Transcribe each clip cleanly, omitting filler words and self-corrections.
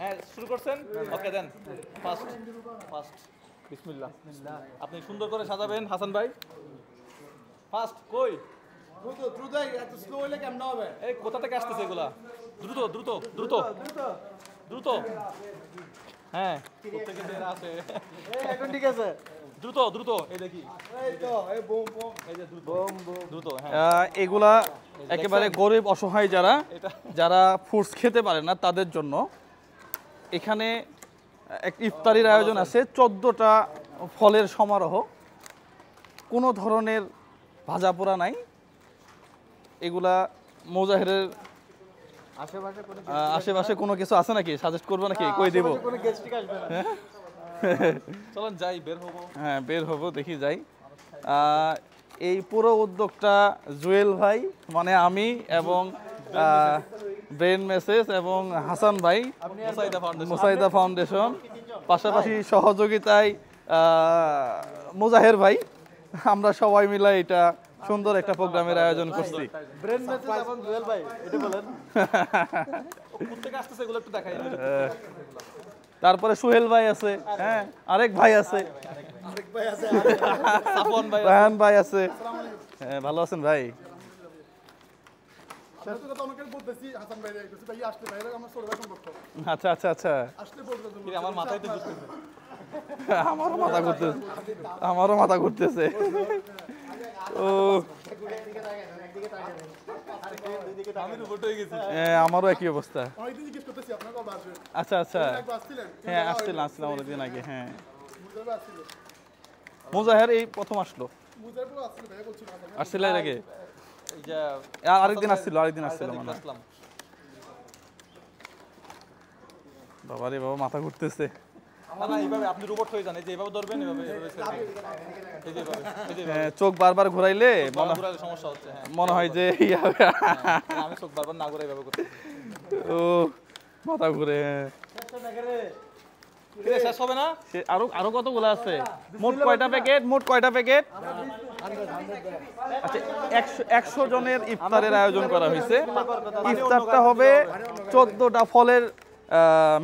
হ্যাঁ শুরু করছেন ওকে দেন ফার্স্ট বিসমিল্লাহ আপনি সুন্দর করে সাজাবেন হাসান ভাই ফার্স্ট কই দ্রুত এত স্লো হলে কেমন হবে? এই কোথা থেকে আসতেছে এগুলা দ্রুত দ্রুত দ্রুত দ্রুত হ্যাঁ কোথা থেকে বের আসে এখন ঠিক আছে। দ্রুত দ্রুত এই দেখি এই তো এই বুম বুম এই যে দ্রুত দ্রুত হ্যাঁ এগুলা একেবারে গরিব অসহায় যারা ফ্রুটস খেতে পারে না তাদের জন্য এখানে এক ইফতারির আয়োজন আছে 14টা ফলের সমারোহ কোনো ধরনের ভাজা পোড়া নাই এগুলা মোজাহেরের আশেপাশে কোনো কিছু আছে নাকি সাজেস্ট করবো নাকি কই দেব কোনো গেস্ট আসবে না। চলেন যাই বের হবো হ্যাঁ বের হবো দেখি যাই এই পুরো উদ্যোগটা জুয়েল ভাই মানে আমি এবং ব্রেন মেসেজ এবং হাসান ভাই মুসাইদা ফাউন্ডেশন পাশাপাশি সহযোগিতায় মুজাহের ভাই আমরা সবাই মিলে এটা সুন্দর একটা প্রোগ্রামের আয়োজন করছি ব্রেন মেসেজ এবং জুয়েল ভাই এটা বলেন। কোথা আসতেছে এগুলো একটু দেখাই তারপরে সোহেল ভাই আছে হ্যাঁ আরেক ভাই আছে আরেক ভাই আছে সাফওয়ান ভাই রায়হান ভাই আছে হ্যাঁ ভালো আছেন ভাই আমি তো কথা অনেকের বলতেছি হাসান ভাই কইছে ভাই আসলে ভাই আমরা ছোট ভাই সম্পর্ক আচ্ছা আচ্ছা আচ্ছা আসলে বলতে কি রে, আমার মাথায় তো ঢুকতেছে আমারও মাথা ঘুরতেছে ও আমি তো বড় হয়ে গেছি আমারও একই অবস্থা অনেকদিন জিজ্ঞেস করতেছি আপনারা কবে আসবেন? আচ্ছা আচ্ছা একবার আসছিলেন? হ্যাঁ আসছিলাম অনেকদিন আগে হ্যাঁ মুজাহিদ আসছিল। মুজাহের এই প্রথম আসলো মুজাহিদ পুরো আসছিল ভাই বলছিল না। আসছিল এর আগে এই যে আরেকদিন আসছিল মানে আসলাম বাবা রে বাবা মাথা ঘুরতেছে না না এইভাবে আপনি রোবট হয়ে যান এই যে এইভাবে ধরবেন এইভাবে এই যে এইভাবে চোখ বারবার ঘোরাইলে ঘুরালে সমস্যা হচ্ছে হ্যাঁ মনে হয় যে আমি চোখ বারবার না ঘুরে এইভাবে করতে ও মাথা ঘুরে হ্যাঁ কি রে, শেষ হবে না আরো কতগুলো আছে মোট কয়টা প্যাকেট আচ্ছা 100 জনের ইফতারের আয়োজন করা হয়েছে ইফতারটা হবে 14টা ফলের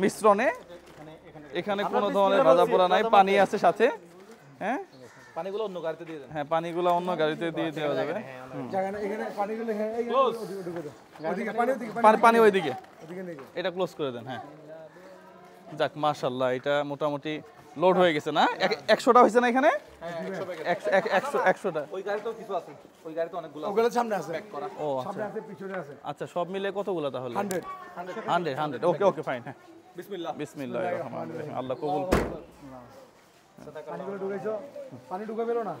মিশ্রণে এখানে কোনো ধরনের ভাজা পোড়া নাই পানি আছে সাথে হ্যাঁ পানিগুলো অন্য গাড়িতে দিয়ে দেন হ্যাঁ পানিগুলো অন্য গাড়িতে দিয়ে দেওয়া যাবে জায়গা না এখানে পানিগুলো হ্যাঁ এই ক্লোজ ওদিকে পানি ওদিকে পানি ওইদিকে ওদিকে নেই। এটা ক্লোজ করে দেন হ্যাঁ যাক মাশাআল্লাহ এটা মোটামুটি লোড হয়ে গেছে না 100টা হয়েছে না এখানে 100টা ওই গাড়িতেও কিছু আছে ওই গাড়িতে অনেকগুলো ওগুলো সামনে আছে। ও সামনে আছে পিছনে আছে। আচ্ছা সব মিলে কতগুলো তাহলে 100 100 ওকে ফাইন হ্যাঁ বিসমিল্লাহ বিসমিল্লাহির রহমানির রহিম আল্লাহ কবুল করুন পানিগুলো ঢুকাইছো? পানি ঢুকাবেলো না?